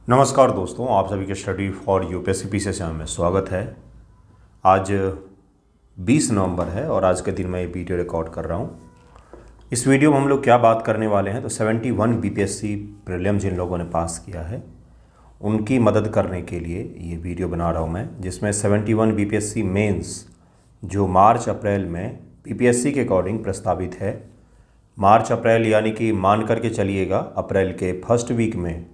नमस्कार दोस्तों, आप सभी के study for UPSC PCS channel में स्वागत है। आज 20 नवंबर है और आज के दिन मैं ये वीडियो रिकॉर्ड कर रहा हूँ। इस वीडियो में हम लोग क्या बात करने वाले हैं तो 71 बीपीएससी प्रीलिम जिन लोगों ने पास किया है उनकी मदद करने के लिए ये वीडियो बना रहा हूँ मैं, जिसमें 71 बीपीएससी मेंस जो मार्च अप्रैल में बीपीएससी के अकॉर्डिंग प्रस्तावित है। मार्च अप्रैल यानी कि मान करके चलिएगा अप्रैल के फर्स्ट वीक में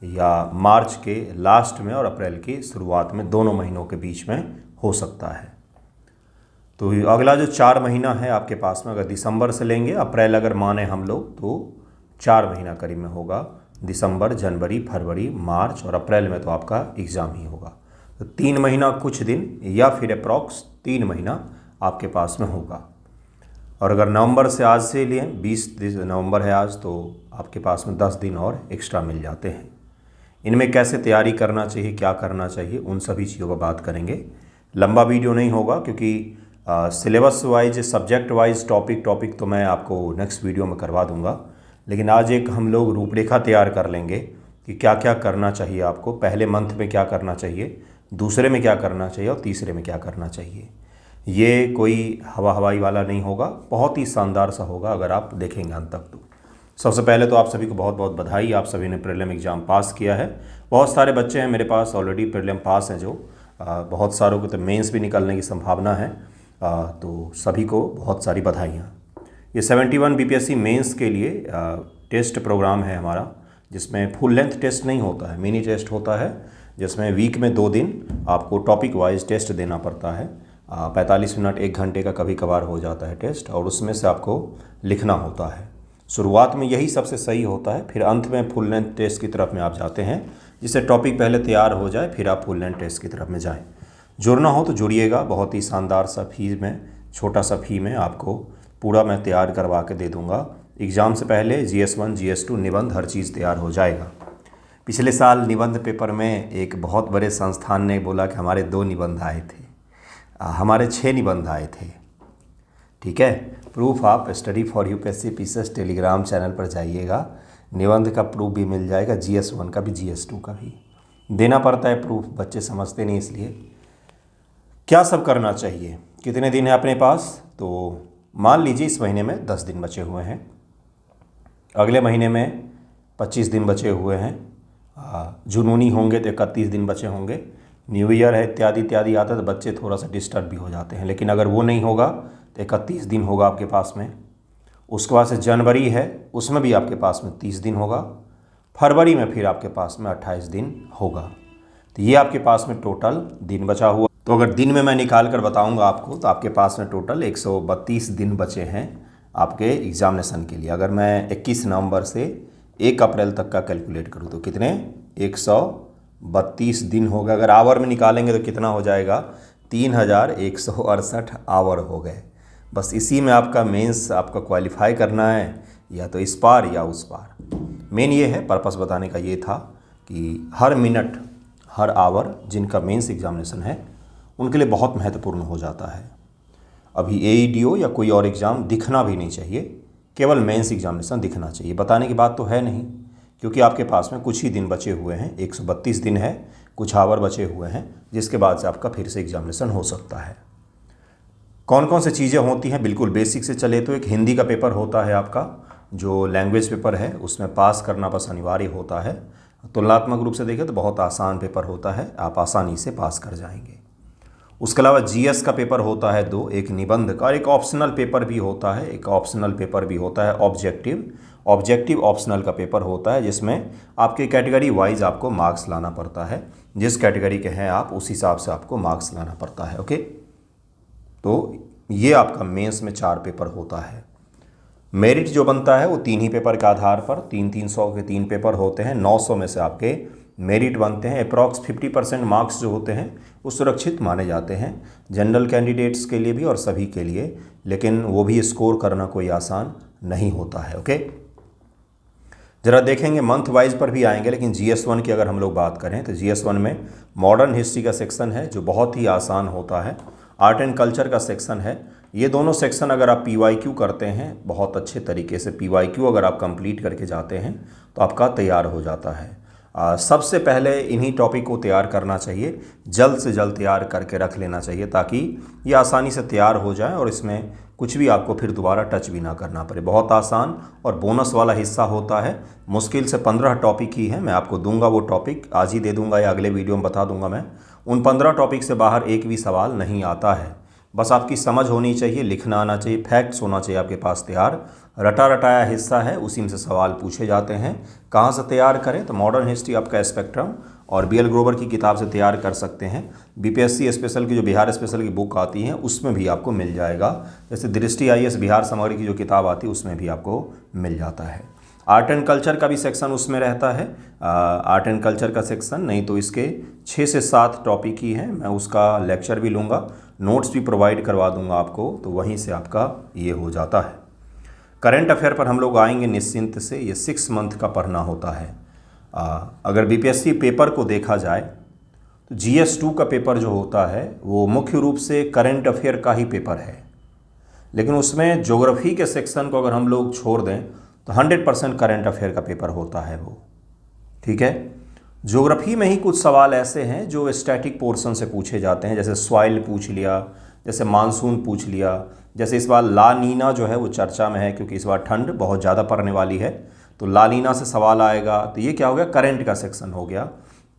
या मार्च के लास्ट में और अप्रैल की शुरुआत में, दोनों महीनों के बीच में हो सकता है। तो अगला जो 4 महीना है आपके पास में, अगर दिसंबर से लेंगे, अप्रैल अगर माने हम लोग तो 4 महीना करीब में होगा। दिसंबर, जनवरी, फरवरी, मार्च और अप्रैल में तो आपका एग्ज़ाम ही होगा। तो 3 महीना कुछ दिन या फिर अप्रॉक्स 3 महीना आपके पास में होगा। और अगर नवंबर से आज से लिए 20 नवंबर है आज, तो आपके पास में 10 दिन और एक्स्ट्रा मिल जाते हैं। इनमें कैसे तैयारी करना चाहिए, क्या करना चाहिए, उन सभी चीज़ों पर बात करेंगे। लंबा वीडियो नहीं होगा क्योंकि syllabus wise, subject wise topic तो मैं आपको नेक्स्ट वीडियो में करवा दूंगा। लेकिन आज एक हम लोग रूपरेखा तैयार कर लेंगे कि क्या क्या करना चाहिए आपको। पहले मंथ में क्या करना चाहिए, दूसरे में क्या करना चाहिए और तीसरे में क्या करना चाहिए। ये कोई हवाई वाला नहीं होगा, बहुत ही शानदार सा होगा अगर आप देखेंगे अंत तक। तो सबसे पहले तो आप सभी को बहुत बहुत बधाई, आप सभी ने प्रीलिम एग्ज़ाम पास किया है। बहुत सारे बच्चे हैं मेरे पास ऑलरेडी प्रीलिम पास हैं, जो बहुत सारों को तो मेंस भी निकलने की संभावना है। तो सभी को बहुत सारी बधाइयाँ। ये 71 बीपीएससी मेंस के लिए टेस्ट प्रोग्राम है हमारा, जिसमें फुल लेंथ टेस्ट नहीं होता है, मिनी टेस्ट होता है, जिसमें वीक में 2 दिन आपको टॉपिक वाइज टेस्ट देना पड़ता है। 45 मिनट 1 घंटे का कभी कभार हो जाता है टेस्ट, और उसमें से आपको लिखना होता है। शुरुआत में यही सबसे सही होता है, फिर अंत में फुल लेंथ टेस्ट की तरफ में आप जाते हैं, जिससे टॉपिक पहले तैयार हो जाए, फिर आप फुल लेंथ टेस्ट की तरफ में जाएं। जुड़ना हो तो जुड़िएगा, बहुत ही शानदार सा फी में, छोटा सा फी में आपको पूरा मैं तैयार करवा के दे दूँगा। एग्ज़ाम से पहले GS1 GS2 निबंध हर चीज़ तैयार हो जाएगा। पिछले साल निबंध पेपर में एक बहुत बड़े संस्थान ने बोला कि हमारे 2 निबंध आए थे, हमारे 6 निबंध आए थे। ठीक है, प्रूफ आप study for UPSC PCS Telegram channel पर जाइएगा, निबंध का प्रूफ भी मिल जाएगा, GS1 का भी GS2 का भी देना पड़ता है प्रूफ, बच्चे समझते नहीं। इसलिए क्या सब करना चाहिए, कितने दिन है अपने पास, तो मान लीजिए इस महीने में 10 दिन बचे हुए हैं, अगले महीने में 25 दिन बचे हुए हैं, जुनूनी होंगे तो 31 दिन बचे होंगे, न्यू ईयर है इत्यादि इत्यादि आता है तो बच्चे थोड़ा सा डिस्टर्ब भी हो जाते हैं। लेकिन अगर वो नहीं होगा तो 31 दिन होगा आपके पास में। उसके बाद से जनवरी है, उसमें भी आपके पास में 30 दिन होगा। फरवरी में फिर आपके पास में 28 दिन होगा। तो ये आपके पास में टोटल दिन बचा हुआ। तो अगर दिन में मैं निकाल कर बताऊंगा आपको, तो आपके पास में टोटल 132 दिन बचे हैं आपके एग्जामिनेशन के लिए। अगर मैं 21 नवंबर से 1 अप्रैल तक का कैलकुलेट करूँ तो कितने 132 दिन होगा। अगर आवर में निकालेंगे तो कितना हो जाएगा, 3168 आवर हो गए। बस इसी में आपका मेंस आपका क्वालिफाई करना है, या तो इस पार या उस पार। मेन ये है, पर्पस बताने का ये था कि हर मिनट, हर आवर जिनका मेंस एग्जामिनेशन है उनके लिए बहुत महत्वपूर्ण हो जाता है। अभी AEDO या कोई और एग्ज़ाम दिखना भी नहीं चाहिए, केवल मेंस एग्जामिनेशन दिखना चाहिए। बताने की बात तो है नहीं, क्योंकि आपके पास में कुछ ही दिन बचे हुए हैं, 132 दिन है, कुछ आवर बचे हुए हैं, जिसके बाद से आपका फिर से एग्जामिनेशन हो सकता है। कौन कौन सी चीज़ें होती हैं, बिल्कुल बेसिक से चले तो एक हिंदी का पेपर होता है आपका, जो लैंग्वेज पेपर है, उसमें पास करना बस अनिवार्य होता है। तुलनात्मक रूप से देखें तो बहुत आसान पेपर होता है, आप आसानी से पास कर जाएंगे। उसके अलावा GS का पेपर होता है 2, एक निबंध का, और एक ऑप्शनल पेपर भी होता है, एक ऑप्शनल पेपर भी होता है ऑब्जेक्टिव ऑप्शनल का पेपर होता है, जिसमें आपके कैटेगरी वाइज आपको मार्क्स लाना पड़ता है। जिस कैटेगरी के हैं आप, उस हिसाब से आपको मार्क्स लाना पड़ता है। ओके, तो ये आपका मेंस में 4 पेपर होता है। मेरिट जो बनता है वो 3 ही पेपर के आधार पर, 300 के 3 पेपर होते हैं, 900 में से आपके मेरिट बनते हैं। अप्रॉक्स 50% मार्क्स जो होते हैं वो सुरक्षित माने जाते हैं, जनरल कैंडिडेट्स के लिए भी और सभी के लिए, लेकिन वो भी स्कोर करना कोई आसान नहीं होता है। ओके, ज़रा देखेंगे मंथ वाइज पर भी आएंगे, लेकिन GS1 की अगर हम लोग बात करें तो GS1 में मॉडर्न हिस्ट्री का सेक्शन है जो बहुत ही आसान होता है, आर्ट एंड कल्चर का सेक्शन है। ये दोनों सेक्शन अगर आप PYQ करते हैं बहुत अच्छे तरीके से, PYQ अगर आप कंप्लीट करके जाते हैं तो आपका तैयार हो जाता है। सबसे पहले इन्हीं टॉपिक को तैयार करना चाहिए, जल्द से जल्द तैयार करके रख लेना चाहिए ताकि ये आसानी से तैयार हो जाए और इसमें कुछ भी आपको फिर दोबारा टच भी ना करना पड़े। बहुत आसान और बोनस वाला हिस्सा होता है। मुश्किल से 15 टॉपिक ही है, मैं आपको दूंगा वो टॉपिक, आज ही दे दूंगा या अगले वीडियो में बता दूंगा मैं। उन 15 टॉपिक से बाहर एक भी सवाल नहीं आता है। बस आपकी समझ होनी चाहिए, लिखना आना चाहिए, फैक्ट्स होना चाहिए आपके पास तैयार। रटा रटाया हिस्सा है, उसी में से सवाल पूछे जाते हैं। कहाँ से तैयार करें? तो मॉडर्न हिस्ट्री आपका स्पेक्ट्रम और BL ग्रोवर की किताब से तैयार कर सकते हैं। BPSC स्पेशल की जो बिहार स्पेशल की बुक आती है उसमें भी आपको मिल जाएगा। जैसे दृष्टि IAS बिहार समग्र की जो किताब आती है उसमें भी आपको मिल जाता है। आर्ट एंड कल्चर का भी सेक्शन उसमें रहता है, आर्ट एंड कल्चर का सेक्शन। नहीं तो इसके 6 से 7 टॉपिक ही हैं, मैं उसका लेक्चर भी लूँगा, नोट्स भी प्रोवाइड करवा दूंगा आपको, तो वहीं से आपका ये हो जाता है। करंट अफेयर पर हम लोग आएंगे निश्चिंत से। ये 6 मंथ का पढ़ना होता है। अगर BPSC पेपर को देखा जाए तो GS2 का पेपर जो होता है वो मुख्य रूप से करंट अफेयर का ही पेपर है, लेकिन उसमें ज्योग्राफी के सेक्शन को अगर हम लोग छोड़ दें तो 100% करंट अफेयर का पेपर होता है वो। ठीक है, ज्योग्राफी में ही कुछ सवाल ऐसे हैं जो स्टैटिक पोर्शन से पूछे जाते हैं, जैसे सॉइल पूछ लिया, जैसे मानसून पूछ लिया। जैसे इस बार ला नीना जो है वो चर्चा में है क्योंकि इस बार ठंड बहुत ज़्यादा पड़ने वाली है, तो ला नीना से सवाल आएगा। तो ये क्या हो गया? करंट का सेक्शन हो गया।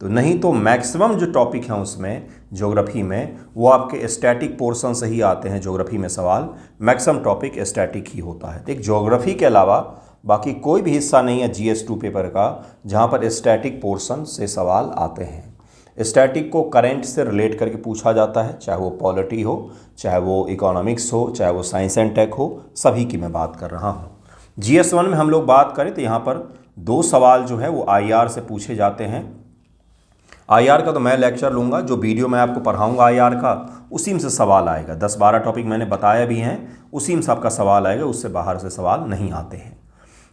तो नहीं तो मैक्सिमम जो टॉपिक हैं उसमें ज्योग्राफी में वो आपके स्टैटिक पोर्शन से ही आते हैं। ज्योग्राफी में सवाल मैक्सिमम टॉपिक स्टैटिक ही होता है। तो एक ज्योग्राफी के अलावा बाकी कोई भी हिस्सा नहीं है GS2 पेपर का जहाँ पर स्टैटिक पोर्शन से सवाल आते हैं। स्टैटिक को करंट से रिलेट करके पूछा जाता है, चाहे वो पॉलिटी हो, चाहे वो इकोनॉमिक्स हो, चाहे वो साइंस एंड टेक हो, सभी की मैं बात कर रहा हूँ। GS1 में हम लोग बात करें तो यहाँ पर 2 सवाल जो है वो IR से पूछे जाते हैं। IR का तो मैं लेक्चर लूँगा, जो वीडियो मैं आपको पढ़ाऊँगा IR का उसी में से सवाल आएगा। 10-12 टॉपिक मैंने बताया भी हैं, उसी में से आपका सवाल आएगा, उससे बाहर से सवाल नहीं आते हैं।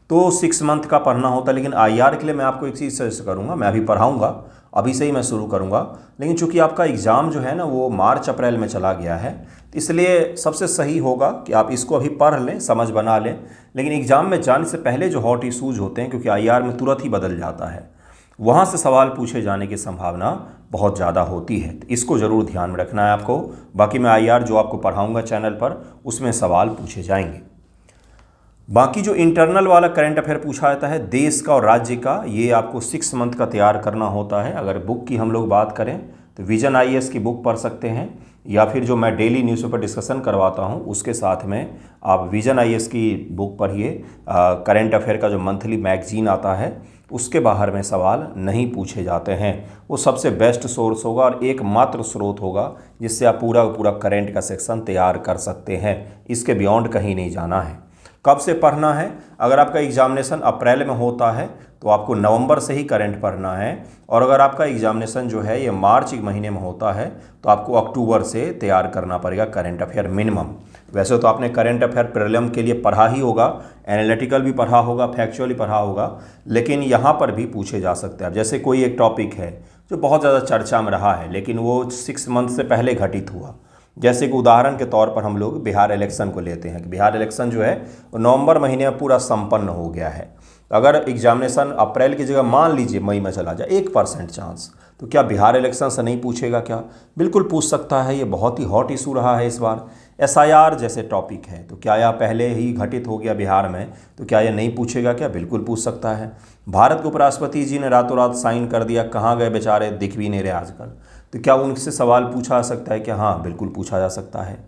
तो 6 मंथ का पढ़ना होता है। लेकिन IR के लिए मैं आपको एक चीज़ सजेस्ट करूँगा, मैं अभी पढ़ाऊँगा, अभी से ही मैं शुरू करूँगा, लेकिन चूंकि आपका एग्ज़ाम जो है ना वो मार्च अप्रैल में चला गया है, इसलिए सबसे सही होगा कि आप इसको अभी पढ़ लें, समझ बना लें। लेकिन एग्ज़ाम में जाने से पहले जो हॉट इशूज़ होते हैं, क्योंकि IR में तुरंत ही बदल जाता है, वहाँ से सवाल पूछे जाने की संभावना बहुत ज़्यादा होती है, तो इसको ज़रूर ध्यान में रखना है आपको। बाकी मैं IR जो आपको पढ़ाऊँगा चैनल पर उसमें सवाल पूछे जाएंगे। बाकी जो इंटरनल वाला करंट अफेयर पूछा जाता है देश का और राज्य का, ये आपको 6 मंथ का तैयार करना होता है। अगर बुक की हम लोग बात करें तो विजन IAS की बुक पढ़ सकते हैं, या फिर जो मैं डेली न्यूज़पेपर डिस्कशन करवाता हूँ उसके साथ में आप विजन IAS की बुक पढ़िए। करंट अफेयर का जो मंथली मैगजीन आता है उसके बाहर में सवाल नहीं पूछे जाते हैं। वो सबसे बेस्ट सोर्स होगा और एकमात्र स्रोत होगा जिससे आप पूरा करंट का सेक्शन तैयार कर सकते हैं। इसके बियॉन्ड कहीं नहीं जाना है। कब से पढ़ना है? अगर आपका एग्जामिनेशन अप्रैल में होता है तो आपको नवंबर से ही करंट पढ़ना है, और अगर आपका एग्जामिनेशन जो है ये मार्च के महीने में होता है तो आपको अक्टूबर से तैयार करना पड़ेगा करंट अफेयर मिनिमम। वैसे तो आपने करंट अफेयर प्रीलिम के लिए पढ़ा ही होगा, एनालिटिकल भी पढ़ा होगा, फैक्चुअली पढ़ा होगा, लेकिन यहाँ पर भी पूछे जा सकते हैं। अब जैसे कोई एक टॉपिक है जो बहुत ज़्यादा चर्चा में रहा है लेकिन वो 6 मंथ से पहले घटित हुआ, जैसे कि उदाहरण के तौर पर हम लोग बिहार इलेक्शन को लेते हैं कि बिहार इलेक्शन जो है वो नवंबर महीने में पूरा संपन्न हो गया है। तो अगर एग्जामिनेशन अप्रैल की जगह मान लीजिए मई में चला जाए, 1% चांस, तो क्या बिहार इलेक्शन से नहीं पूछेगा? क्या बिल्कुल पूछ सकता है। ये बहुत ही हॉट इशू रहा है इस बार। SIR जैसे टॉपिक है तो क्या यह पहले ही घटित हो गया बिहार में, तो क्या यह नहीं पूछेगा? क्या बिल्कुल पूछ सकता है। भारत के उपराष्ट्रपति जी ने रातों रात साइन कर दिया, कहाँ गए बेचारे, दिख भी नहीं रहे आजकल, तो क्या उनसे सवाल पूछा जा सकता है? क्या हाँ, बिल्कुल पूछा जा सकता है।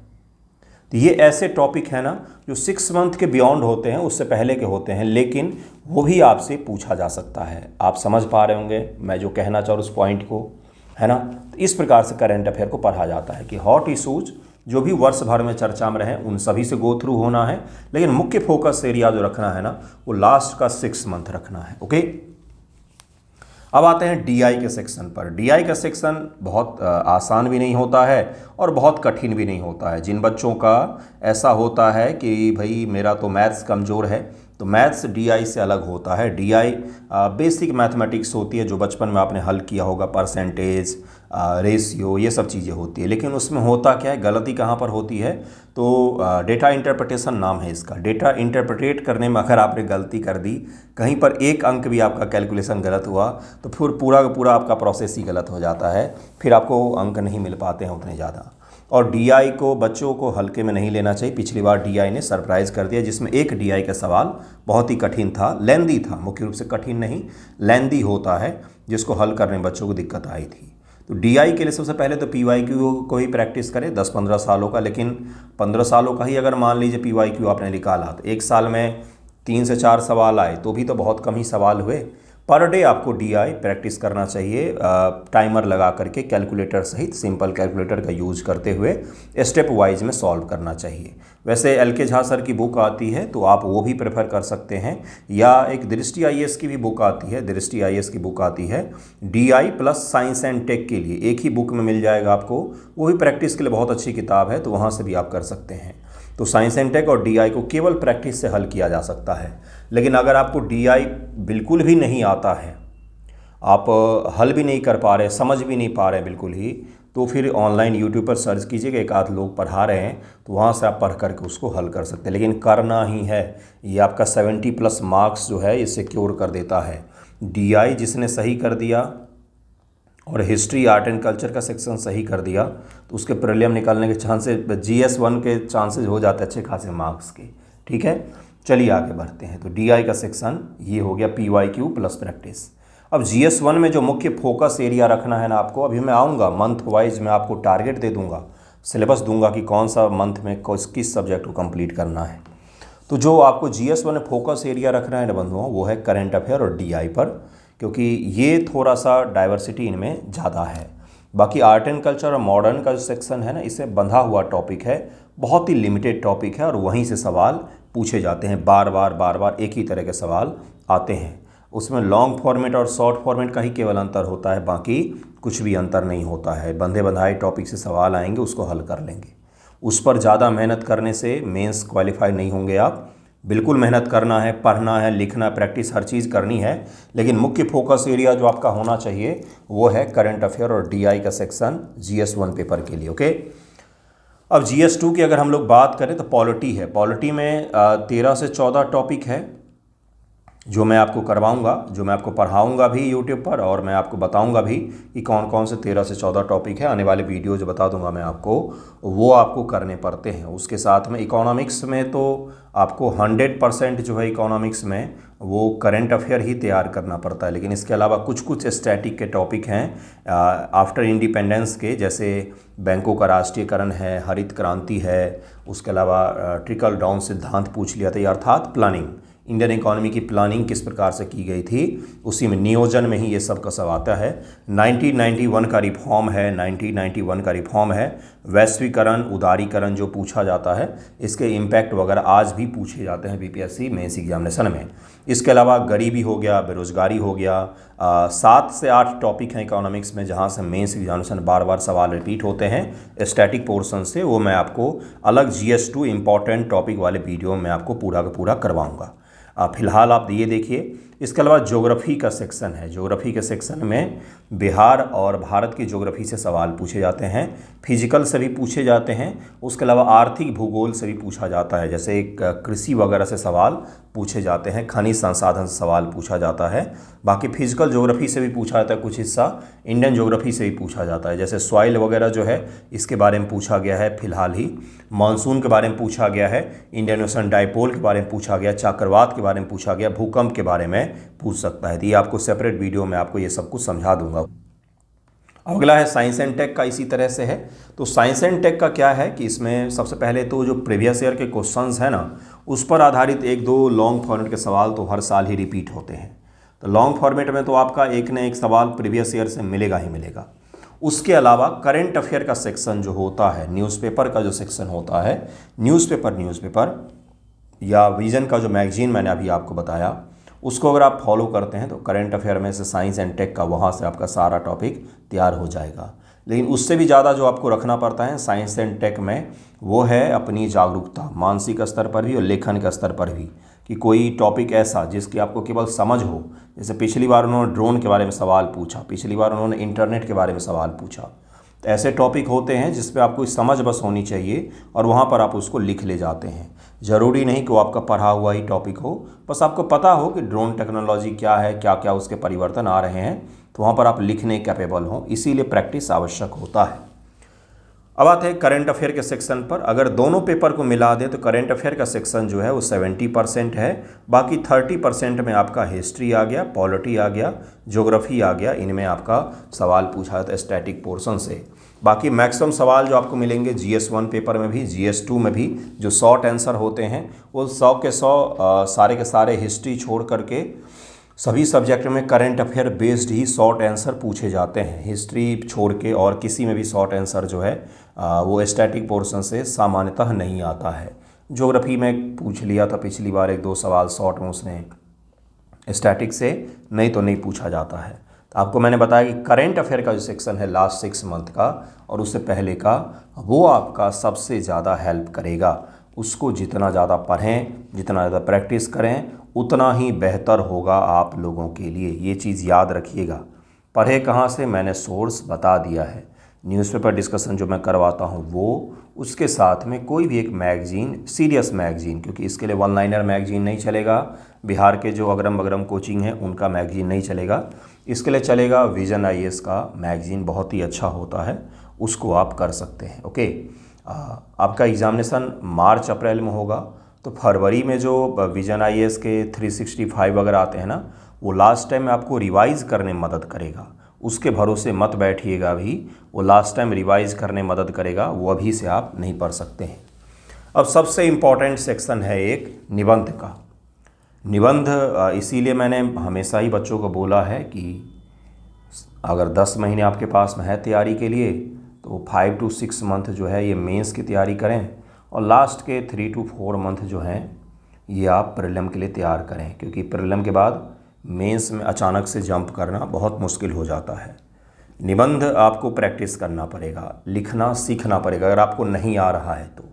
तो ये ऐसे टॉपिक है ना जो 6 मंथ के बियॉन्ड होते हैं, उससे पहले के होते हैं, लेकिन वो भी आपसे पूछा जा सकता है। आप समझ पा रहे होंगे मैं जो कहना चाह रहा हूँ उस पॉइंट को, है ना। तो इस प्रकार से करंट अफेयर को पढ़ा जाता है कि हॉट इशूज जो भी वर्ष भर में चर्चा में रहे उन सभी से गो थ्रू होना है, लेकिन मुख्य फोकस एरिया जो रखना है ना वो लास्ट का 6 मंथ रखना है। ओके, अब आते हैं DI के सेक्शन पर। DI का सेक्शन बहुत आसान भी नहीं होता है और बहुत कठिन भी नहीं होता है। जिन बच्चों का ऐसा होता है कि भाई मेरा तो मैथ्स कमज़ोर है तो मैथ्स डीआई से अलग होता है। डीआई बेसिक मैथमेटिक्स होती है जो बचपन में आपने हल किया होगा, परसेंटेज, रेशियो, ये सब चीज़ें होती है। लेकिन उसमें होता क्या है, गलती कहाँ पर होती है, तो डेटा इंटरप्रिटेशन नाम है इसका। डेटा इंटरप्रेट करने में अगर आपने गलती कर दी, कहीं पर एक अंक भी आपका कैलकुलेशन गलत हुआ, तो फिर पूरा का पूरा आपका प्रोसेस ही गलत हो जाता है, फिर आपको अंक नहीं मिल पाते हैं उतने ज़्यादा। और डीआई को बच्चों को हल्के में नहीं लेना चाहिए। पिछली बार डीआई ने सरप्राइज़ कर दिया, जिसमें एक डीआई का सवाल बहुत ही कठिन था, लेंदी था, मुख्य रूप से कठिन नहीं, लेंदी होता है, जिसको हल करने में बच्चों को दिक्कत आई थी। तो डीआई के लिए सबसे पहले तो पीवाईक्यू को ही प्रैक्टिस करें 10-15 सालों का। लेकिन 15 सालों का ही अगर मान लीजिए पीवाईक्यू आपने निकाला, तो एक साल में 3 से 4 सवाल आए तो भी तो बहुत कम ही सवाल हुए। पर डे आपको डीआई प्रैक्टिस करना चाहिए, टाइमर लगा करके, कैलकुलेटर सहित, सिंपल कैलकुलेटर का यूज करते हुए स्टेप वाइज में सॉल्व करना चाहिए। वैसे एल.के. झा सर की बुक आती है तो आप वो भी प्रेफर कर सकते हैं, या एक दृष्टि आईएएस की भी बुक आती है, दृष्टि आईएएस की बुक आती है D I plus science and tech के लिए, एक ही बुक में मिल जाएगा आपको, वो भी प्रैक्टिस के लिए बहुत अच्छी किताब है, तो वहाँ से भी आप कर सकते हैं। तो साइंस एंड टेक और डीआई को केवल प्रैक्टिस से हल किया जा सकता है। लेकिन अगर आपको डीआई बिल्कुल भी नहीं आता है, आप हल भी नहीं कर पा रहे, समझ भी नहीं पा रहे बिल्कुल ही, तो फिर ऑनलाइन यूट्यूब पर सर्च कीजिएगा, एक आध लोग पढ़ा रहे हैं तो वहाँ से आप पढ़ करके उसको हल कर सकते हैं। लेकिन करना ही है, ये आपका 70+ मार्क्स जो है ये सिक्योर कर देता है। डीआई जिसने सही कर दिया और हिस्ट्री, आर्ट एंड कल्चर का सेक्शन सही कर दिया, तो उसके प्रीलिम निकालने के चांसेस, GS1 के चांसेस हो जाते हैं अच्छे खासे मार्क्स के। ठीक है, चलिए आगे बढ़ते हैं। तो डीआई का सेक्शन ये हो गया, पीवाईक्यू प्लस प्रैक्टिस। अब GS1 में जो मुख्य फोकस एरिया रखना है ना आपको, अभी मैं आऊँगा मंथ वाइज, मैं आपको टारगेट दे दूँगा, सिलेबस दूंगा कि कौन सा मंथ में किस सब्जेक्ट को कंप्लीट करना है। तो जो आपको GS1 में फोकस एरिया रखना है ना बंधुओं, वो है करंट अफेयर और डीआई पर, क्योंकि ये थोड़ा सा डाइवर्सिटी इनमें ज़्यादा है। बाकी आर्ट एंड कल्चर और मॉडर्न का जो सेक्शन है ना, इससे बंधा हुआ टॉपिक है, बहुत ही लिमिटेड टॉपिक है, और वहीं से सवाल पूछे जाते हैं, बार बार एक ही तरह के सवाल आते हैं। उसमें लॉन्ग फॉर्मेट और शॉर्ट फॉर्मेट का ही केवल अंतर होता है, बाकी कुछ भी अंतर नहीं होता है। बंधे बंधाए टॉपिक से सवाल आएंगे, उसको हल कर लेंगे। उस पर ज़्यादा मेहनत करने से मेंस क्वालिफाई नहीं होंगे आप। बिल्कुल मेहनत करना है, पढ़ना है, लिखना, प्रैक्टिस हर चीज़ करनी है, लेकिन मुख्य फोकस एरिया जो आपका होना चाहिए वो है करंट अफेयर और डीआई का सेक्शन GS1 पेपर के लिए। ओके, अब GS2 की अगर हम लोग बात करें तो पॉलिटी है। पॉलिटी में 13 से 14 टॉपिक है जो मैं आपको करवाऊंगा, जो मैं आपको पढ़ाऊंगा भी यूट्यूब पर, और मैं आपको बताऊंगा भी कि कौन कौन से 13 से 14 टॉपिक है। आने वाले वीडियो जो बता दूंगा मैं आपको, वो आपको करने पड़ते हैं। उसके साथ में इकोनॉमिक्स में तो आपको 100% जो है इकोनॉमिक्स में वो करंट अफेयर ही तैयार करना पड़ता है, लेकिन इसके अलावा कुछ कुछ स्टैटिक के टॉपिक हैं आफ्टर इंडिपेंडेंस के, जैसे बैंकों का राष्ट्रीयकरण है, हरित क्रांति है, उसके अलावा ट्रिकल डाउन सिद्धांत पूछ लिया था, अर्थात प्लानिंग, इंडियन इकोनॉमी की प्लानिंग किस प्रकार से की गई थी, उसी में नियोजन में ही ये सब का सब आता है। 1991 का रिफॉर्म है, 1991 का रिफॉर्म है। वैश्वीकरण, उदारीकरण जो पूछा जाता है, इसके इम्पैक्ट वगैरह आज भी पूछे जाते हैं BPSC मेंस एग्जामिनेशन में। इसके अलावा गरीबी हो गया, बेरोजगारी हो गया। 7 से 8 टॉपिक हैं इकोनॉमिक्स में जहाँ से मेंस एग्जामिनेशन बार बार सवाल रिपीट होते हैं स्टैटिक पोर्शन से, वो मैं आपको अलग GS2 इम्पॉर्टेंट टॉपिक वाले वीडियो में आपको पूरा का पूरा करवाऊँगा। फिलहाल आप ये देखिए। इसके अलावा ज्योग्राफी का सेक्शन है। ज्योग्राफी के सेक्शन में बिहार और भारत की ज्योग्राफी से सवाल पूछे जाते हैं, फिजिकल से भी पूछे जाते हैं, उसके अलावा आर्थिक भूगोल से भी पूछा जाता है, जैसे कृषि वगैरह से सवाल पूछे जाते हैं, खनिज संसाधन से सवाल पूछा जाता है। बाकी फिजिकल ज्योग्राफी से भी पूछा जाता है कुछ हिस्सा, इंडियन ज्योग्राफी से भी पूछा जाता है, जैसे सॉइल वगैरह जो है इसके बारे में पूछा गया है फिलहाल ही, मानसून के बारे में पूछा गया है, इंडियन ओशन डाइपोल के बारे में पूछा गया, चक्रवात के बारे में पूछा गया, भूकंप के बारे में पूछ सकता है। तो ये आपको सेपरेट वीडियो में आपको ये सब कुछ समझा दूंगा। अगला है साइंस एंड टेक का, इसी तरह से है। तो साइंस एंड टेक का क्या है कि इसमें सबसे पहले तो जो प्रीवियस ईयर के क्वेश्चंस हैं ना, उस पर आधारित 1-2 लॉन्ग फॉर्मेट के सवाल तो हर साल ही रिपीट होते हैं। तो लॉन्ग फॉर्मेट में तो आपका एक न एक सवाल प्रीवियस ईयर से मिलेगा ही मिलेगा। उसके अलावा करंट अफेयर का सेक्शन जो होता है, न्यूज़पेपर का जो सेक्शन होता है, न्यूज़पेपर या विजन का जो मैगजीन मैंने अभी आपको बताया, उसको अगर आप फॉलो करते हैं तो करंट अफेयर में से साइंस एंड टेक का वहाँ से आपका सारा टॉपिक तैयार हो जाएगा। लेकिन उससे भी ज़्यादा जो आपको रखना पड़ता है साइंस एंड टेक में, वो है अपनी जागरूकता, मानसिक स्तर पर भी और लेखन के स्तर पर भी। कि कोई टॉपिक ऐसा जिसकी आपको केवल समझ हो। जैसे पिछली बार उन्होंने ड्रोन के बारे में सवाल पूछा, पिछली बार उन्होंने इंटरनेट के बारे में सवाल पूछा। तो ऐसे टॉपिक होते हैं जिस पे आपको समझ बस होनी चाहिए और वहाँ पर आप उसको लिख ले जाते हैं। ज़रूरी नहीं कि वो आपका पढ़ा हुआ ही टॉपिक हो, बस आपको पता हो कि ड्रोन टेक्नोलॉजी क्या है, क्या क्या उसके परिवर्तन आ रहे हैं, तो वहाँ पर आप लिखने कैपेबल हों, इसीलिए प्रैक्टिस आवश्यक होता है। अब आते हैं करंट अफेयर के सेक्शन पर। अगर दोनों पेपर को मिला दें तो करंट अफेयर का सेक्शन जो है वो 70% है। बाकी 30% में आपका हिस्ट्री आ गया, पॉलिटी आ गया, ज्योग्राफी आ गया। इनमें आपका सवाल पूछा जाता है स्टैटिक पोर्शन से। बाकी मैक्सिमम सवाल जो आपको मिलेंगे GS1 पेपर में भी, GS2 में भी, जो शॉर्ट आंसर होते हैं वो 100 के 100 सारे के सारे हिस्ट्री छोड़ करके सभी सब्जेक्ट में करंट अफेयर बेस्ड ही शॉर्ट आंसर पूछे जाते हैं, हिस्ट्री छोड़ के। और किसी में भी शॉर्ट आंसर जो है वो स्टैटिक पोर्शन से सामान्यतः नहीं आता है। ज्योग्राफी में पूछ लिया था पिछली बार 1-2 सवाल शॉर्ट में उसने स्टैटिक से, नहीं तो नहीं पूछा जाता है। तो आपको मैंने बताया कि करंट अफेयर का जो सेक्शन है लास्ट 6 मंथ का और उससे पहले का, वो आपका सबसे ज़्यादा हेल्प करेगा। उसको जितना ज़्यादा पढ़ें, जितना ज़्यादा प्रैक्टिस करें, उतना ही बेहतर होगा आप लोगों के लिए। ये चीज़ याद रखिएगा। पढ़े कहाँ से, मैंने सोर्स बता दिया है। न्यूज़पेपर डिस्कशन जो मैं करवाता हूँ वो, उसके साथ में कोई भी एक मैगजीन, सीरियस मैगजीन, क्योंकि इसके लिए वन लाइनर मैगजीन नहीं चलेगा, बिहार के जो अगरम बगरम कोचिंग है उनका मैगजीन नहीं चलेगा। इसके लिए चलेगा विजन IAS का मैगजीन, बहुत ही अच्छा होता है, उसको आप कर सकते हैं। ओके, आपका एग्ज़ामिनेशन मार्च अप्रैल में होगा, तो फरवरी में जो विजन IAS के 365 वगैरह आते हैं ना, वो लास्ट टाइम आपको रिवाइज़ करने में मदद करेगा। उसके भरोसे मत बैठिएगा अभी, वो लास्ट टाइम रिवाइज़ करने में मदद करेगा, वो अभी से आप नहीं पढ़ सकते हैं। अब सबसे इम्पॉर्टेंट सेक्शन है एक निबंध का। निबंध इसीलिए मैंने हमेशा ही बच्चों को बोला है कि अगर 10 महीने आपके पास में है तैयारी के लिए, तो 5 to 6 मंथ जो है ये मेंस की तैयारी करें, और लास्ट के 3 to 4 मंथ जो हैं ये आप प्रीलिम के लिए तैयार करें, क्योंकि प्रीलिम के बाद मेंस में अचानक से जंप करना बहुत मुश्किल हो जाता है। निबंध आपको प्रैक्टिस करना पड़ेगा, लिखना सीखना पड़ेगा। अगर आपको नहीं आ रहा है तो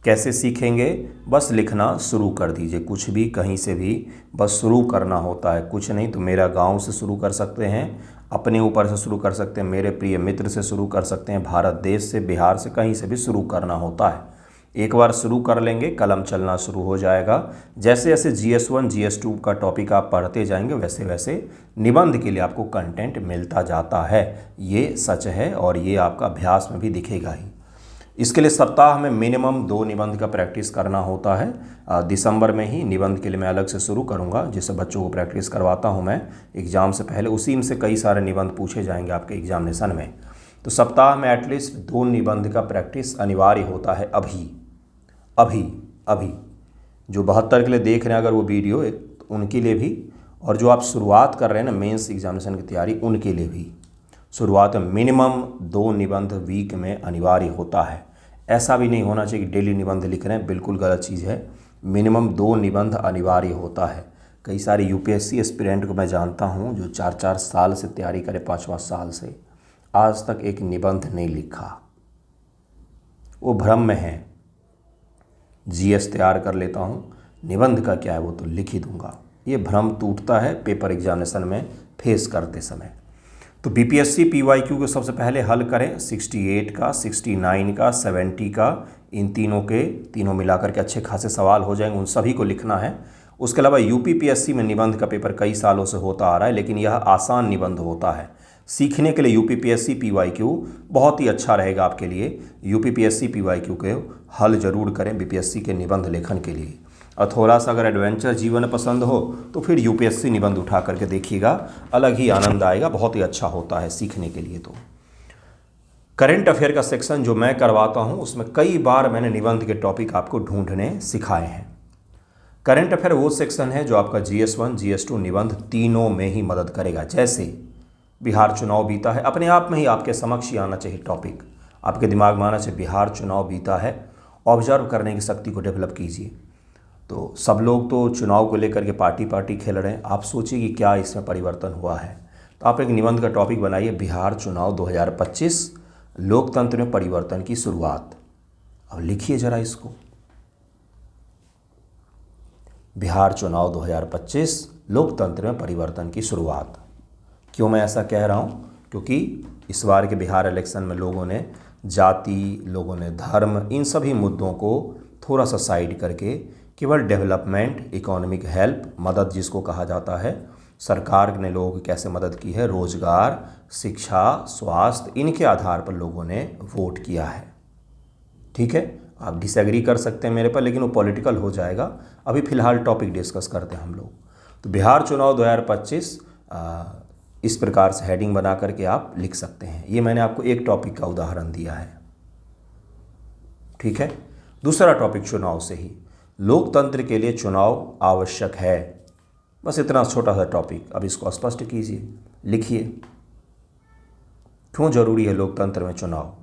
कैसे सीखेंगे, बस लिखना शुरू कर दीजिए, कुछ भी कहीं से भी बस शुरू करना होता है। कुछ नहीं तो मेरा गांव से शुरू कर सकते हैं, अपने ऊपर से शुरू कर सकते हैं, मेरे प्रिय मित्र से शुरू कर सकते हैं, भारत देश से, बिहार से, कहीं से भी शुरू करना होता है। एक बार शुरू कर लेंगे, कलम चलना शुरू हो जाएगा। जैसे जैसे GS1 GS2 का टॉपिक आप पढ़ते जाएंगे, वैसे वैसे निबंध के लिए आपको कंटेंट मिलता जाता है। ये सच है और ये आपका अभ्यास में भी दिखेगा ही। इसके लिए सप्ताह में मिनिमम 2 निबंध का प्रैक्टिस करना होता है। दिसंबर में ही निबंध के लिए मैं अलग से शुरू करूंगा, जिससे बच्चों को प्रैक्टिस करवाता हूं मैं एग्ज़ाम से पहले। उसी में से कई सारे निबंध पूछे जाएंगे आपके एग्जामिनेशन में। तो सप्ताह में एटलीस्ट 2 निबंध का प्रैक्टिस अनिवार्य होता है। अभी जो 72 के लिए देख रहे हैं अगर वो वीडियो, तो उनके लिए भी, और जो आप शुरुआत कर रहे हैं ना मेंस एग्जामिनेशन की तैयारी, उनके लिए भी शुरुआत में मिनिमम 2 निबंध वीक में अनिवार्य होता है। ऐसा भी नहीं होना चाहिए कि डेली निबंध लिख रहे हैं, बिल्कुल गलत चीज़ है। मिनिमम 2 निबंध अनिवार्य होता है। कई सारे UPSC एस्पिरेंट को मैं जानता हूँ जो 4-4 साल से तैयारी करे, 5वां साल से, आज तक एक निबंध नहीं लिखा। वो भ्रम में है, GS तैयार कर लेता हूँ, निबंध का क्या है वो तो लिख ही दूंगा। ये भ्रम टूटता है पेपर एग्जामिनेशन में फेस करते समय। तो BPSC PYQ को सबसे पहले हल करें। 68 का, 69 का, 70 का, इन तीनों मिलाकर के अच्छे खासे सवाल हो जाएंगे, उन सभी को लिखना है। उसके अलावा UPPSC में निबंध का पेपर कई सालों से होता आ रहा है, लेकिन यह आसान निबंध होता है। सीखने के लिए UPPSC PYQ बहुत ही अच्छा रहेगा आपके लिए। UPPSC PYQ के हल जरूर करें BPSC के निबंध लेखन के लिए। और थोड़ा सा अगर एडवेंचर जीवन पसंद हो तो फिर UPSC निबंध उठा करके देखिएगा, अलग ही आनंद आएगा, बहुत ही अच्छा होता है सीखने के लिए। तो करंट अफेयर का सेक्शन जो मैं करवाता हूं उसमें कई बार मैंने निबंध के टॉपिक आपको ढूंढने सिखाए हैं। करंट अफेयर वो सेक्शन है जो आपका GS1 GS2 निबंध तीनों में ही मदद करेगा। जैसे बिहार चुनाव बीता है, अपने आप में ही आपके समक्ष ही आना चाहिए टॉपिक, आपके दिमाग में आना चाहिए बिहार चुनाव बीता है। ऑब्जर्व करने की शक्ति को डेवलप कीजिए। तो सब लोग तो चुनाव को लेकर के पार्टी खेल रहे हैं, आप सोचिए कि क्या इसमें परिवर्तन हुआ है। तो आप एक निबंध का टॉपिक बनाइए, बिहार चुनाव 2025 लोकतंत्र में परिवर्तन की शुरुआत। अब लिखिए जरा इसको। बिहार चुनाव 2025 लोकतंत्र में परिवर्तन की शुरुआत। क्यों मैं ऐसा कह रहा हूँ? क्योंकि इस बार के बिहार इलेक्शन में लोगों ने जाति, लोगों ने धर्म, इन सभी मुद्दों को थोड़ा सा साइड करके केवल डेवलपमेंट, इकोनॉमिक हेल्प, मदद जिसको कहा जाता है, सरकार ने लोगों की कैसे मदद की है, रोजगार, शिक्षा, स्वास्थ्य, इनके आधार पर लोगों ने वोट किया है। ठीक है, आप डिसएग्री कर सकते हैं मेरे पर, लेकिन वो पॉलिटिकल हो जाएगा। अभी फ़िलहाल टॉपिक डिस्कस करते हैं हम लोग। तो बिहार चुनाव 2025 इस प्रकार से हेडिंग बना करके आप लिख सकते हैं। ये मैंने आपको एक टॉपिक का उदाहरण दिया है। ठीक है, दूसरा टॉपिक चुनाव से ही, लोकतंत्र के लिए चुनाव आवश्यक है। बस इतना छोटा सा टॉपिक, अब इसको स्पष्ट कीजिए, लिखिए, क्यों जरूरी है लोकतंत्र में चुनाव।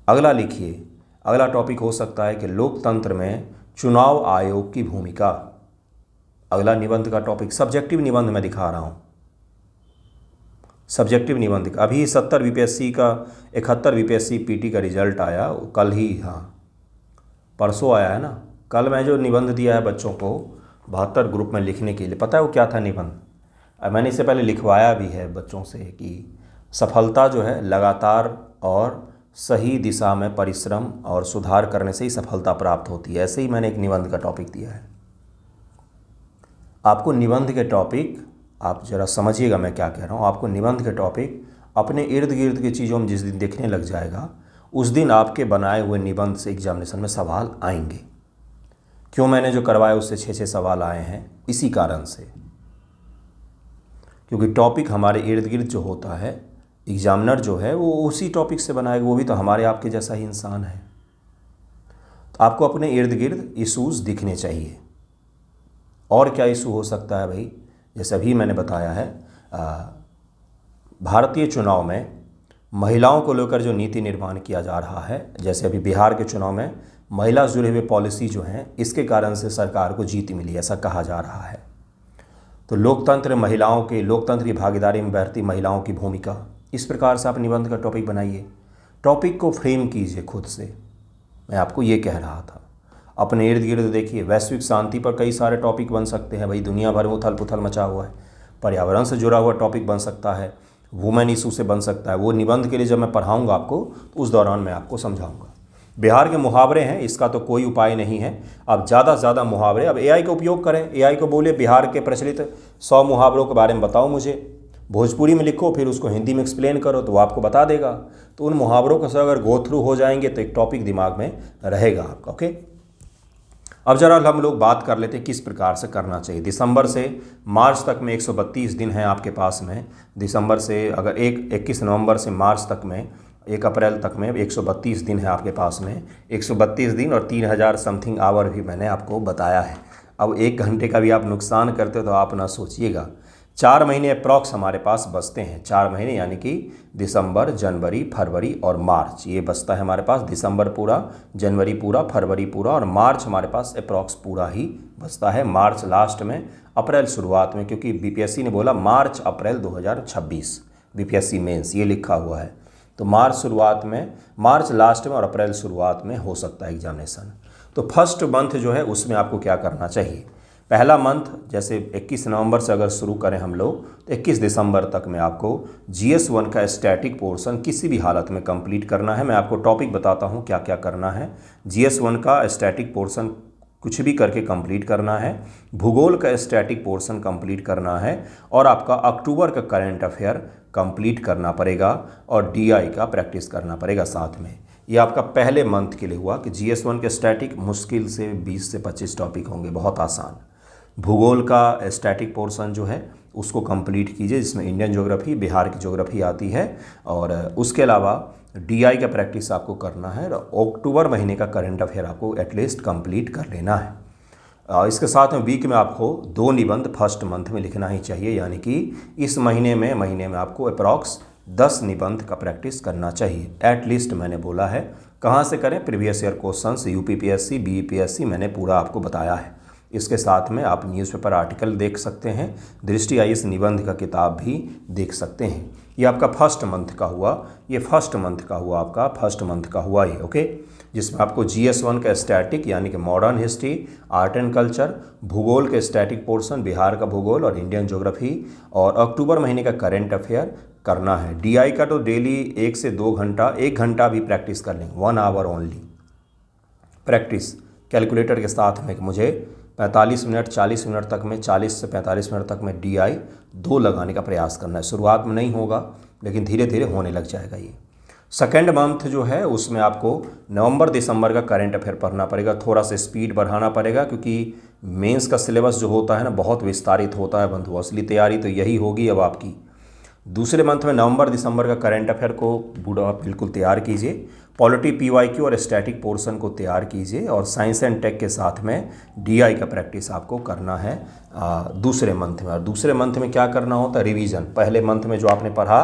अगला लिखिए, अगला टॉपिक हो सकता है कि लोकतंत्र में चुनाव आयोग की भूमिका। अगला निबंध का टॉपिक, सब्जेक्टिव निबंध में दिखा रहा हूँ, सब्जेक्टिव निबंध का। अभी 71 बीपीएससी का 71 बीपीएससी पीटी का रिजल्ट आया कल ही, हाँ परसों आया है ना। कल मैं जो निबंध दिया है बच्चों को 72 ग्रुप में लिखने के लिए, पता है वो क्या था निबंध? मैंने इससे पहले लिखवाया भी है बच्चों से कि सफलता जो है लगातार और सही दिशा में परिश्रम और सुधार करने से ही सफलता प्राप्त होती है। ऐसे ही मैंने एक निबंध का टॉपिक दिया है आपको। निबंध के टॉपिक आप ज़रा समझिएगा मैं क्या कह रहा हूँ। आपको निबंध के टॉपिक अपने इर्द गिर्द की चीज़ों में जिस दिन देखने लग जाएगा, उस दिन आपके बनाए हुए निबंध से एग्जामिनेशन में सवाल आएंगे। क्यों मैंने जो करवाया उससे 6 सवाल आए हैं, इसी कारण से, क्योंकि टॉपिक हमारे इर्द गिर्द जो होता है, एग्जामिनर जो है वो उसी टॉपिक से बनाएगा। वो भी तो हमारे आपके जैसा ही इंसान है। तो आपको अपने इर्द गिर्द इशूज़ दिखने चाहिए। और क्या इशू हो सकता है भाई? जैसे अभी मैंने बताया है, भारतीय चुनाव में महिलाओं को लेकर जो नीति निर्माण किया जा रहा है, जैसे अभी बिहार के चुनाव में महिला जुड़े हुए पॉलिसी जो हैं, इसके कारण से सरकार को जीत मिली, ऐसा कहा जा रहा है। तो लोकतंत्र, महिलाओं के लोकतंत्र की भागीदारी में बढ़ती महिलाओं की भूमिका, इस प्रकार से आप निबंध का टॉपिक बनाइए। टॉपिक को फ्रेम कीजिए खुद से, मैं आपको ये कह रहा था। अपने इर्द गिर्द देखिए, वैश्विक शांति पर कई सारे टॉपिक बन सकते हैं भाई। दुनिया भर में उथल पुथल मचा हुआ है, पर्यावरण से जुड़ा हुआ टॉपिक बन सकता है, वुमेन इशू से बन सकता है। वो निबंध के लिए जब मैं पढ़ाऊँगा आपको, तो उस दौरान मैं आपको समझाऊँगा। बिहार के मुहावरे हैं, इसका तो कोई उपाय नहीं है। अब ज़्यादा से ज़्यादा मुहावरे, अब एआई का उपयोग करें। एआई को बोले बिहार के प्रचलित 100 मुहावरों के बारे में बताओ मुझे, भोजपुरी में लिखो, फिर उसको हिंदी में एक्सप्लेन करो, तो वो आपको बता देगा। तो उन मुहावरों को अगर गो थ्रू हो जाएंगे तो एक टॉपिक दिमाग में रहेगा आपका। ओके, अब जरा हम लोग बात कर लेते हैं किस प्रकार से करना चाहिए। दिसंबर से मार्च तक में 132 दिन हैं आपके पास में। दिसंबर से अगर 21 नवंबर से मार्च तक में 1 अप्रैल तक में 132 दिन है आपके पास में। 132 दिन और 3000 समथिंग आवर भी मैंने आपको बताया है। अब 1 घंटे का भी आप नुकसान करते हो तो आप ना सोचिएगा। 4 महीने अप्रॉक्स हमारे पास बचते हैं। 4 महीने यानी कि दिसंबर, जनवरी, फरवरी और मार्च, ये बचता है हमारे पास। दिसंबर पूरा, जनवरी पूरा, फरवरी पूरा और मार्च हमारे पास अप्रॉक्स पूरा ही बचता है। मार्च लास्ट में, अप्रैल शुरुआत में, क्योंकि बीपीएससी ने बोला मार्च अप्रैल 2026, बीपीएससी मेंस ये लिखा हुआ है। तो मार्च शुरुआत में, मार्च लास्ट में और अप्रैल शुरुआत में हो सकता है एग्जामिनेशन। तो फर्स्ट मंथ जो है उसमें आपको क्या करना चाहिए? पहला मंथ जैसे 21 नवंबर से अगर शुरू करें हम लोग, तो 21 दिसंबर तक में आपको GS1 का स्टैटिक पोर्शन किसी भी हालत में कंप्लीट करना है। मैं आपको टॉपिक बताता हूँ क्या क्या करना है। GS1 का स्टैटिक पोर्शन कुछ भी करके कंप्लीट करना है, भूगोल का स्टैटिक पोर्शन कंप्लीट करना है, और आपका अक्टूबर का करंट अफेयर कंप्लीट करना पड़ेगा, और DI का प्रैक्टिस करना पड़ेगा साथ में। ये आपका पहले मंथ के लिए हुआ कि GS1 के स्टैटिक मुश्किल से 20 से 25 टॉपिक होंगे, बहुत आसान। भूगोल का स्टैटिक पोर्शन जो है उसको कंप्लीट कीजिए, जिसमें इंडियन ज्योग्राफी, बिहार की ज्योग्राफी आती है, और उसके अलावा DI का प्रैक्टिस आपको करना है। अक्टूबर महीने का करंट अफेयर आपको एटलीस्ट कंप्लीट कर लेना है। इसके साथ में वीक में आपको 2 निबंध फर्स्ट मंथ में लिखना ही चाहिए, यानी कि इस महीने में आपको अप्रॉक्स 10 निबंध का प्रैक्टिस करना चाहिए एटलीस्ट। मैंने बोला है कहाँ से करें, previous year questions, UPPSC, BEPSC मैंने पूरा आपको बताया है। इसके साथ में आप न्यूज़पेपर आर्टिकल देख सकते हैं, दृष्टि आईएएस निबंध का किताब भी देख सकते हैं। ये आपका फर्स्ट मंथ का हुआ, ये फर्स्ट मंथ का हुआ, आपका फर्स्ट मंथ का हुआ ये, ओके। जिसमें आपको GS1 का स्टैटिक यानी कि modern history, art and culture, भूगोल के स्टैटिक पोर्शन, बिहार का भूगोल और इंडियन ज्योग्राफी, और अक्टूबर महीने का करंट अफेयर करना है। DI का तो डेली 1 से 2 घंटा, 1 घंटा भी प्रैक्टिस कर लें, 1 आवर ओनली प्रैक्टिस कैलकुलेटर के साथ में। मुझे 45 मिनट 40 मिनट तक में, 40 से 45 मिनट तक में DI 2 लगाने का प्रयास करना है। शुरुआत में नहीं होगा लेकिन धीरे धीरे होने लग जाएगा ये। सेकेंड मंथ जो है उसमें आपको नवंबर दिसंबर का करंट अफेयर पढ़ना पड़ेगा, थोड़ा सा स्पीड बढ़ाना पड़ेगा क्योंकि मेंस का सिलेबस जो होता है ना बहुत विस्तारित होता है बंधु। असली तैयारी तो यही होगी अब आपकी। दूसरे मंथ में नवंबर दिसंबर का करंट अफेयर को बिल्कुल तैयार कीजिए, पॉलिटी PYQ और स्टैटिक पोर्शन को तैयार कीजिए, और साइंस एंड टेक के साथ में DI का प्रैक्टिस आपको करना है दूसरे मंथ में। और दूसरे मंथ में क्या करना होता है? रिवीजन। पहले मंथ में जो आपने पढ़ा,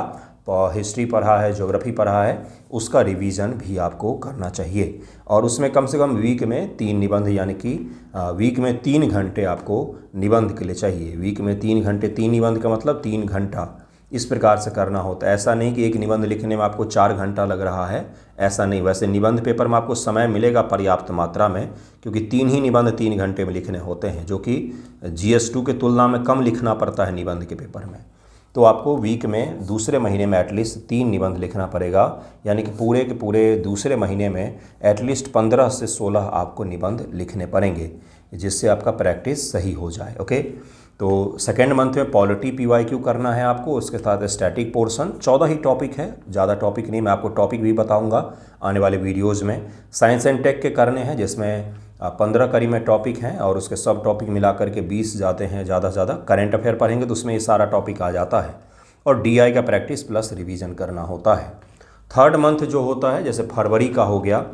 हिस्ट्री पढ़ा है, ज्योग्राफी पढ़ा है, उसका रिवीजन भी आपको करना चाहिए। और उसमें कम से कम वीक में 3 निबंध, यानी कि वीक में 3 घंटे आपको निबंध के लिए चाहिए। वीक में 3 घंटे, 3 निबंध का मतलब 3 घंटा, इस प्रकार से करना होता है। ऐसा नहीं कि एक निबंध लिखने में आपको 4 घंटा लग रहा है, ऐसा नहीं। वैसे निबंध पेपर में आपको समय मिलेगा पर्याप्त मात्रा में, क्योंकि 3 ही निबंध 3 घंटे में लिखने होते हैं, जो कि GS2 के तुलना में कम लिखना पड़ता है निबंध के पेपर में। तो आपको वीक में दूसरे महीने में एटलीस्ट 3 निबंध लिखना पड़ेगा, यानी कि पूरे के पूरे दूसरे महीने में एटलीस्ट 15 से 16 आपको निबंध लिखने पड़ेंगे, जिससे आपका प्रैक्टिस सही हो जाए, ओके। तो सेकेंड मंथ में पॉलिटी PYQ करना है आपको, उसके साथ स्टैटिक पोर्शन। 14 ही टॉपिक है, ज़्यादा टॉपिक नहीं, मैं आपको टॉपिक भी बताऊंगा आने वाले वीडियोज़ में। साइंस एंड टेक के करने हैं, जिसमें 15 करीब में टॉपिक हैं, और उसके सब टॉपिक मिला करके 20 जाते हैं ज़्यादा से ज़्यादा। करंट अफेयर पढ़ेंगे तो उसमें ये सारा टॉपिक आ जाता है, और DI का प्रैक्टिस प्लस रिवीजन करना होता है। थर्ड मंथ जो होता है, जैसे फरवरी का हो गया,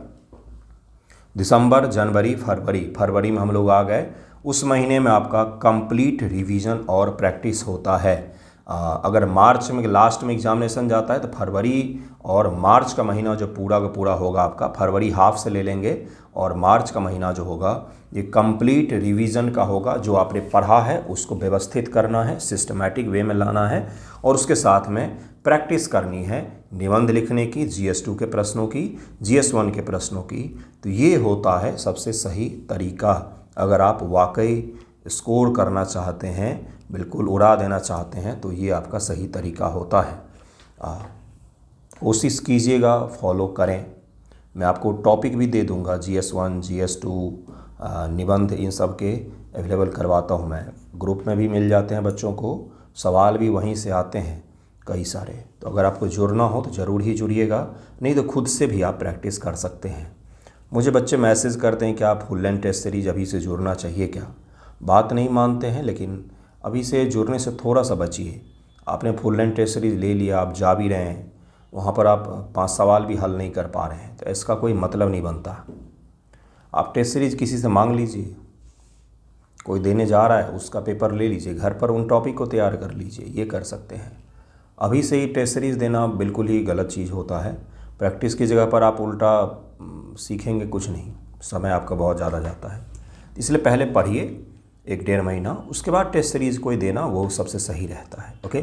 दिसंबर, जनवरी, फरवरी में हम लोग आ गए, उस महीने में आपका कंप्लीट रिवीजन और प्रैक्टिस होता है। अगर मार्च में लास्ट में एग्जामिनेशन जाता है तो फरवरी और मार्च का महीना जो पूरा का पूरा होगा आपका, फरवरी हाफ से ले लेंगे, और मार्च का महीना जो होगा ये कंप्लीट रिवीजन का होगा। जो आपने पढ़ा है उसको व्यवस्थित करना है, सिस्टमैटिक वे में लाना है, और उसके साथ में प्रैक्टिस करनी है निबंध लिखने की, GS2 के प्रश्नों की, GS1 के प्रश्नों की। तो ये होता है सबसे सही तरीका। अगर आप वाकई स्कोर करना चाहते हैं, बिल्कुल उड़ा देना चाहते हैं, तो ये आपका सही तरीका होता है। कोशिश कीजिएगा, फॉलो करें। मैं आपको टॉपिक भी दे दूंगा, GS1, GS2 निबंध, इन सब के अवेलेबल करवाता हूं मैं। ग्रुप में भी मिल जाते हैं बच्चों को, सवाल भी वहीं से आते हैं कई सारे। तो अगर आपको जुड़ना हो तो ज़रूर ही जुड़िएगा, नहीं तो खुद से भी आप प्रैक्टिस कर सकते हैं। मुझे बच्चे मैसेज करते हैं कि आप फुल लेंथ टेस्ट सीरीज अभी से जुड़ना चाहिए क्या। बात नहीं मानते हैं, लेकिन अभी से जुड़ने से थोड़ा सा बचिए। आपने फुल लेंथ टेस्ट सीरीज ले लिया, आप जा भी रहे हैं, वहाँ पर आप 5 सवाल भी हल नहीं कर पा रहे हैं, तो इसका कोई मतलब नहीं बनता। आप टेस्ट सीरीज किसी से मांग लीजिए, कोई देने जा रहा है उसका पेपर ले लीजिए, घर पर उन टॉपिक को तैयार कर लीजिए, ये कर सकते हैं। अभी से ही टेस्ट सीरीज़ देना बिल्कुल ही गलत चीज़ होता है। प्रैक्टिस की जगह पर आप उल्टा सीखेंगे कुछ नहीं, समय आपका बहुत ज़्यादा जाता है। इसलिए पहले पढ़िए 1-1.5 महीना, उसके बाद टेस्ट सीरीज़ कोई देना वो सबसे सही रहता है, okay.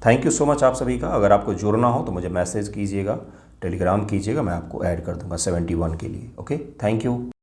Thank you so much आप सभी का। अगर आपको जुड़ना हो तो मुझे मैसेज कीजिएगा, टेलीग्राम कीजिएगा, मैं आपको ऐड कर दूंगा 71 के लिए, ओके। Thank you.